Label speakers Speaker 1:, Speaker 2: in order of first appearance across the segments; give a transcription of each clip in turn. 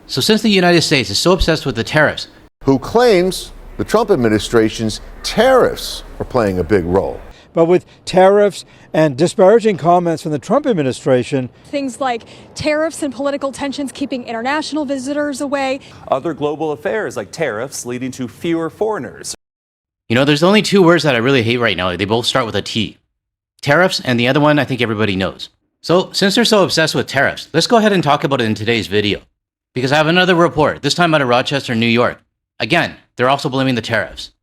Speaker 1: So since the United States is so obsessed with the tariffs,
Speaker 2: who claims the Trump administration's tariffs are playing a big role.
Speaker 3: But with tariffs and disparaging comments from the Trump administration,
Speaker 4: things like tariffs and political tensions keeping international visitors away.
Speaker 5: Other global affairs like tariffs leading to fewer foreigners.
Speaker 1: you know, there's only two words that I really hate right now. They both start with a T. Tariffs, and the other one I think everybody knows. So since they're so obsessed with tariffs, let's go ahead and talk about it in today's video. Because I have another report, this time out of Rochester, New York. Again, they're also blaming the tariffs.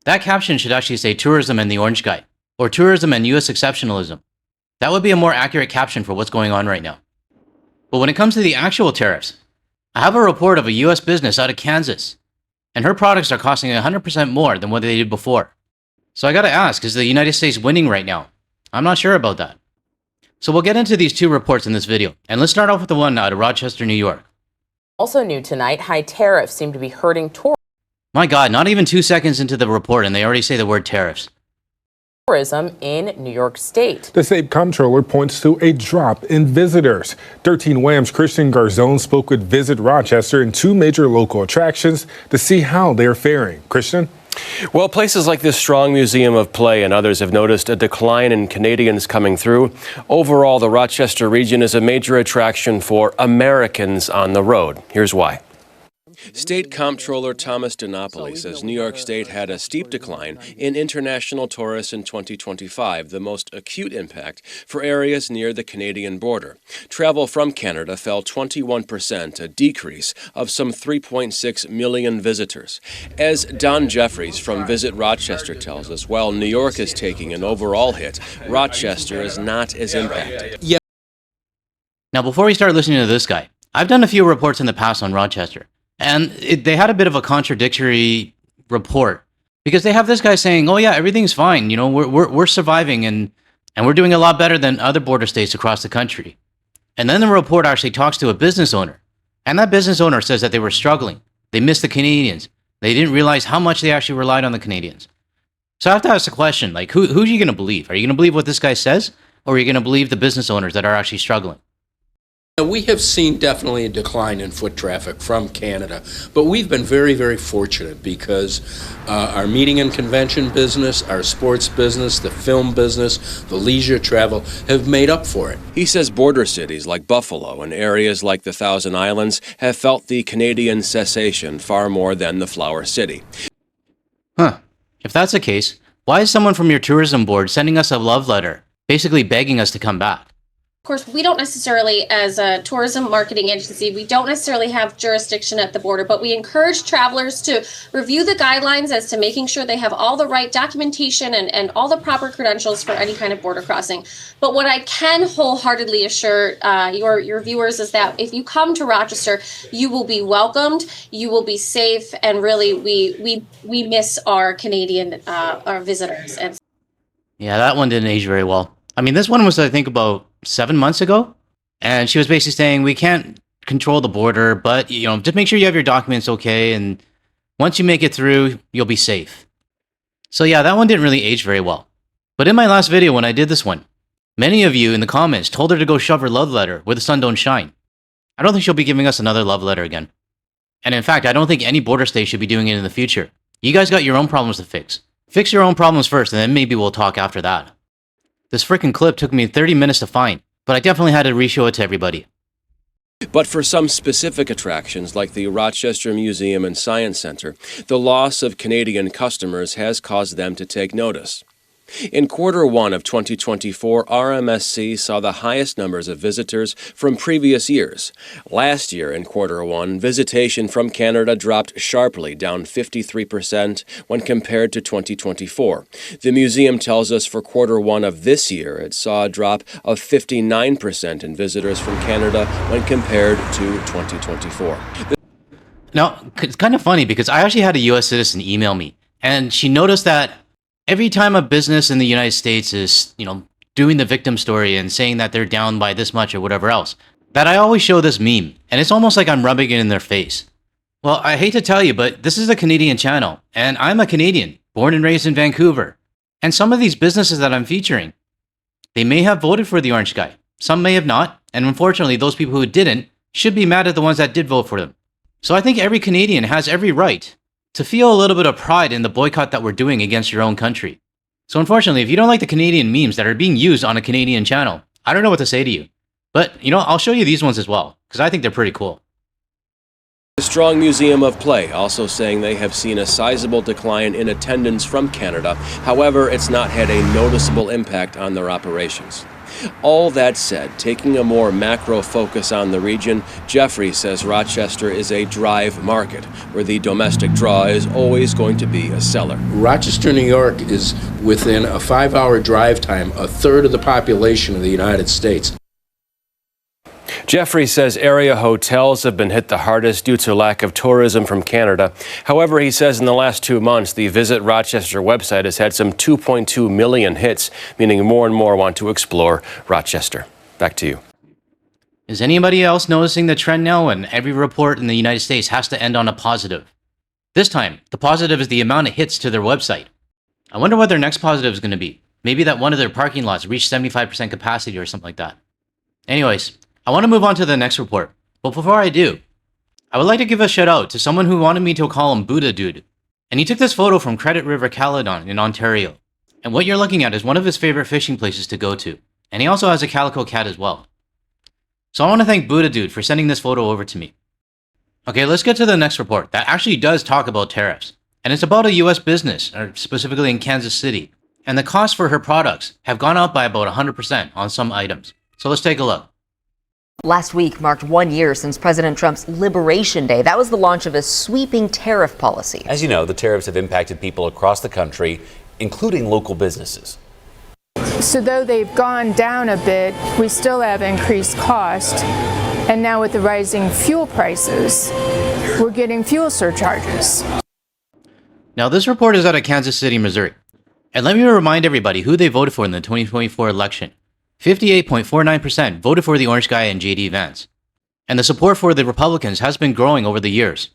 Speaker 1: That caption should actually say tourism and the orange guy, or tourism and US exceptionalism. That would be a more accurate caption for what's going on right now. But when it comes to the actual tariffs, I have a report of a US business out of Kansas, and her products are costing 100% more than what they did before. So I gotta ask, is the United States winning right now? I'm not sure about that. So we'll get into these two reports in this video, and let's start off with the one out of Rochester, New York.
Speaker 6: Also new tonight, high tariffs seem to be hurting
Speaker 1: My God, not even 2 seconds into the report and they already say the word tariffs.
Speaker 6: tourism in New York State.
Speaker 7: The state comptroller points to a drop in visitors. 13 Wham's Christian Garzone spoke with Visit Rochester and two major local attractions to see how they are faring. Christian?
Speaker 8: Well, places like this Strong Museum of Play and others have noticed a decline in Canadians coming through. Overall, the Rochester region is a major attraction for Americans on the road. Here's why. State Comptroller Thomas DiNapoli says New York State had a steep decline in international tourists in 2025, the most acute impact for areas near the Canadian border. Travel from Canada fell 21%, a decrease of some 3.6 million visitors. As Don Jeffries from Visit Rochester tells us, while New York is taking an overall hit, Rochester is not as impacted.
Speaker 1: Now, before we start listening to this guy, I've done a few reports in the past on Rochester. And they had a bit of a contradictory report because they have this guy saying, "Oh yeah, everything's fine. You know, we're surviving and we're doing a lot better than other border states across the country." And then the report actually talks to a business owner, and that business owner says that they were struggling. They missed the Canadians. They didn't realize how much they actually relied on the Canadians. So I have to ask the question: like, who are you going to believe? Are you going to believe what this guy says, or are you going to believe the business owners that are actually struggling?
Speaker 9: We have seen definitely a decline in foot traffic from Canada, but we've been very, very fortunate because our meeting and convention business, our sports business, the film business, the leisure travel have made up for it.
Speaker 8: He says border cities like Buffalo and areas like the Thousand Islands have felt the Canadian cessation far more than the Flower City.
Speaker 1: If that's the case, why is someone from your tourism board sending us a love letter, basically begging us to come back?
Speaker 10: Of course, we don't necessarily, as a tourism marketing agency, we don't necessarily have jurisdiction at the border, but we encourage travelers to review the guidelines as to making sure they have all the right documentation and all the proper credentials for any kind of border crossing. But what I can wholeheartedly assure your viewers is that if you come to Rochester, you will be welcomed, you will be safe, and really we miss our Canadian our visitors. And
Speaker 1: Yeah, that one didn't age very well. I mean, this one was, I think, about 7 months ago, and she was basically saying we can't control the border, but you know, just make sure you have your documents okay, and once you make it through, you'll be safe. So yeah, that one didn't really age very well. But in my last video when I did this one, many of you in the comments told her to go shove her love letter where the sun don't shine. I don't think she'll be giving us another love letter again. And in fact, I don't think any border state should be doing it in the future. You guys got your own problems to fix. Fix your own problems first, and then maybe we'll talk after that. This freaking clip took me 30 minutes to find, but I definitely had to re-show it to everybody.
Speaker 8: But for some specific attractions like the Rochester Museum and Science Center, the loss of Canadian customers has caused them to take notice. In Q1 of 2024, RMSC saw the highest numbers of visitors from previous years. Last year in Q1, visitation from Canada dropped sharply, down 53% when compared to 2024. The museum tells us for Q1 of this year, it saw a drop of 59% in visitors from Canada when compared to 2024.
Speaker 1: Now, it's kind of funny because I actually had a US citizen email me, and she noticed that every time a business in the United States is, you know, doing the victim story and saying that they're down by this much or whatever else, that I always show this meme, and it's almost like I'm rubbing it in their face. Well, I hate to tell you, but this is a Canadian channel, and I'm a Canadian, born and raised in Vancouver. And some of these businesses that I'm featuring, they may have voted for the orange guy. Some may have not, and unfortunately, those people who didn't should be mad at the ones that did vote for them. So I think every Canadian has every right to feel a little bit of pride in the boycott that we're doing against your own country. So unfortunately, if you don't like the Canadian memes that are being used on a Canadian channel, I don't know what to say to you. But, I'll show you these ones as well, because I think they're pretty cool.
Speaker 8: The Strong Museum of Play also saying they have seen a sizable decline in attendance from Canada. However, it's not had a noticeable impact on their operations. All that said, taking a more macro focus on the region, Jeffrey says Rochester is a drive market, where the domestic draw is always going to be a seller.
Speaker 9: Rochester, New York is within a 5-hour drive time, a third of the population of the United States.
Speaker 8: Jeffrey says area hotels have been hit the hardest due to lack of tourism from Canada. However, he says in the last 2 months, the Visit Rochester website has had some 2.2 million hits, meaning more and more want to explore Rochester. Back to you.
Speaker 1: Is anybody else noticing the trend now when every report in the United States has to end on a positive? This time, the positive is the amount of hits to their website. I wonder what their next positive is going to be. Maybe that one of their parking lots reached 75% capacity or something like that. Anyways, I want to move on to the next report, but before I do, I would like to give a shout out to someone who wanted me to call him Buddha Dude. And he took this photo from Credit River Caledon in Ontario. And what you're looking at is one of his favorite fishing places to go to. And he also has a calico cat as well. So I want to thank Buddha Dude for sending this photo over to me. Okay, let's get to the next report that actually does talk about tariffs. And it's about a US business, or specifically in Kansas City. And the costs for her products have gone up by about 100% on some items. So let's take a look.
Speaker 11: Last week marked 1 year since President Trump's Liberation Day. That was the launch of a sweeping tariff policy.
Speaker 12: As you know, the tariffs have impacted people across the country, including local businesses.
Speaker 13: So though they've gone down a bit, we still have increased cost. And now with the rising fuel prices, we're getting fuel surcharges.
Speaker 1: Now this report is out of Kansas City, Missouri. And let me remind everybody who they voted for in the 2024 election. 58.49% voted for the orange guy and J.D. Vance. And the support for the Republicans has been growing over the years.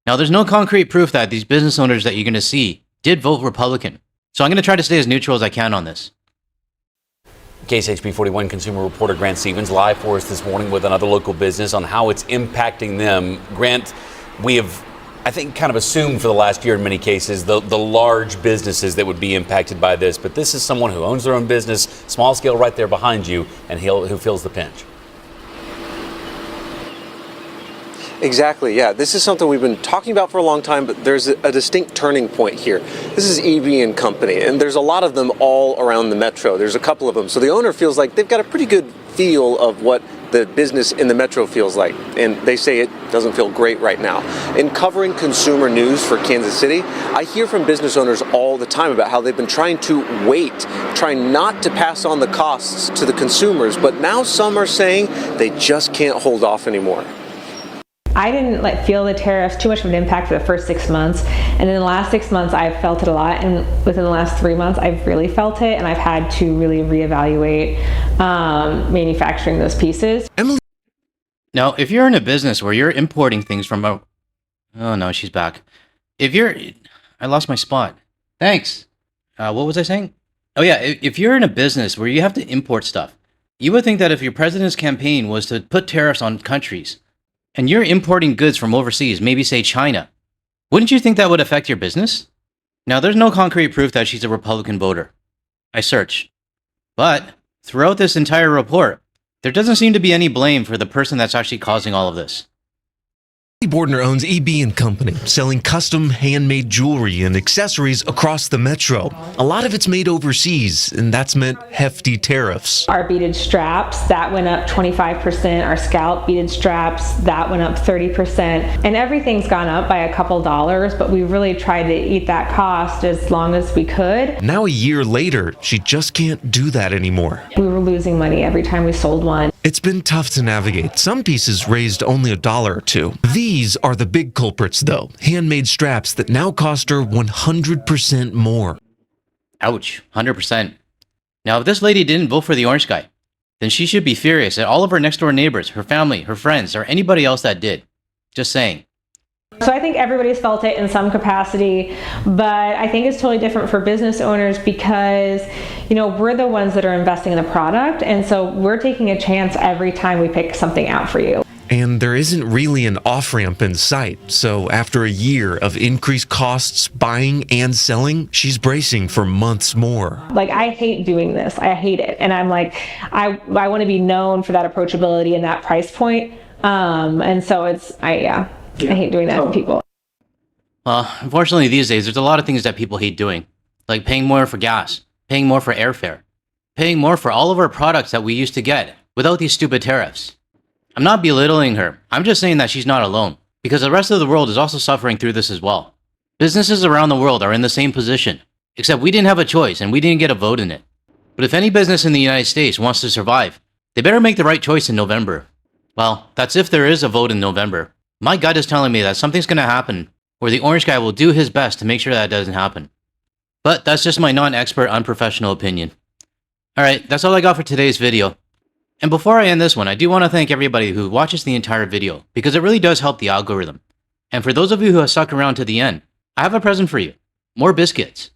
Speaker 1: Now, there's no concrete proof that these business owners that you're going to see did vote Republican. So I'm going to try to stay as neutral as I can on this.
Speaker 12: KSHP 41 consumer reporter Grant Stevens live for us this morning with another local business on how it's impacting them. Grant, we have, I think, kind of assumed for the last year in many cases the large businesses that would be impacted by this. But this is someone who owns their own business, small scale right there behind you, and who feels the pinch.
Speaker 14: Exactly, yeah. This is something we've been talking about for a long time, but there's a distinct turning point here. This is EB & Company, and there's a lot of them all around the metro. There's a couple of them. So the owner feels like they've got a pretty good feel of what the business in the metro feels like, and they say it doesn't feel great right now. In covering consumer news for Kansas City, I hear from business owners all the time about how they've been trying to wait, trying not to pass on the costs to the consumers, but now some are saying they just can't hold off anymore.
Speaker 15: I didn't feel the tariffs too much of an impact for the first 6 months, and in the last 6 months I've felt it a lot, and within the last 3 months I've really felt it, and I've had to really reevaluate manufacturing those pieces.
Speaker 1: Now, if you're in a business where you're importing things from a... Oh no, she's back. I lost my spot. Thanks. What was I saying? Oh yeah, if you're in a business where you have to import stuff, you would think that if your president's campaign was to put tariffs on countries, and you're importing goods from overseas, maybe say China, wouldn't you think that would affect your business? Now, there's no concrete proof that she's a Republican voter. I searched. But throughout this entire report, there doesn't seem to be any blame for the person that's actually causing all of this.
Speaker 16: Bordner owns EB & Company, selling custom handmade jewelry and accessories across the metro. A lot of it's made overseas, and that's meant hefty tariffs.
Speaker 15: Our beaded straps, that went up 25%. Our scalp beaded straps, that went up 30%. And everything's gone up by a couple dollars, but we really tried to eat that cost as long as we could.
Speaker 16: Now a year later, she just can't do that anymore.
Speaker 15: We were losing money every time we sold one.
Speaker 16: It's been tough to navigate. Some pieces raised only $1 or $2. These are the big culprits, though. Handmade straps that now cost her 100% more.
Speaker 1: Ouch, 100%. Now, if this lady didn't vote for the orange guy, then she should be furious at all of her next door neighbors, her family, her friends, or anybody else that did. Just saying.
Speaker 15: So I think everybody's felt it in some capacity, but I think it's totally different for business owners because, we're the ones that are investing in the product, and so we're taking a chance every time we pick something out for you.
Speaker 16: And there isn't really an off-ramp in sight, so after a year of increased costs buying and selling, she's bracing for months more.
Speaker 15: Like, I hate doing this. I hate it. And I'm like, I want to be known for that approachability and that price point. And so I hate doing that to people.
Speaker 1: Well, unfortunately these days, there's a lot of things that people hate doing. Like paying more for gas, paying more for airfare, paying more for all of our products that we used to get without these stupid tariffs. I'm not belittling her. I'm just saying that she's not alone, because the rest of the world is also suffering through this as well. Businesses around the world are in the same position, except we didn't have a choice and we didn't get a vote in it. But if any business in the United States wants to survive, they better make the right choice in November. Well, that's if there is a vote in November. My gut is telling me that something's going to happen where the orange guy will do his best to make sure that doesn't happen. But that's just my non-expert, unprofessional opinion. Alright, that's all I got for today's video. And before I end this one, I do want to thank everybody who watches the entire video, because it really does help the algorithm. And for those of you who have stuck around to the end, I have a present for you. More biscuits.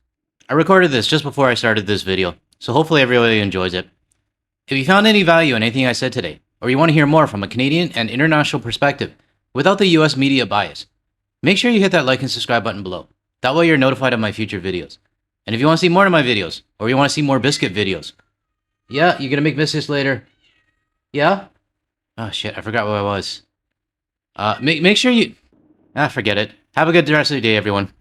Speaker 1: I recorded this just before I started this video, so hopefully everybody enjoys it. If you found any value in anything I said today, or you want to hear more from a Canadian and international perspective without the US media bias, make sure you hit that like and subscribe button below. That way you're notified of my future videos. And if you want to see more of my videos, or you want to see more biscuit videos, yeah, you're gonna make biscuits later. Yeah? Oh shit, I forgot where I was. Make sure you... forget it. Have a good rest of the day, everyone.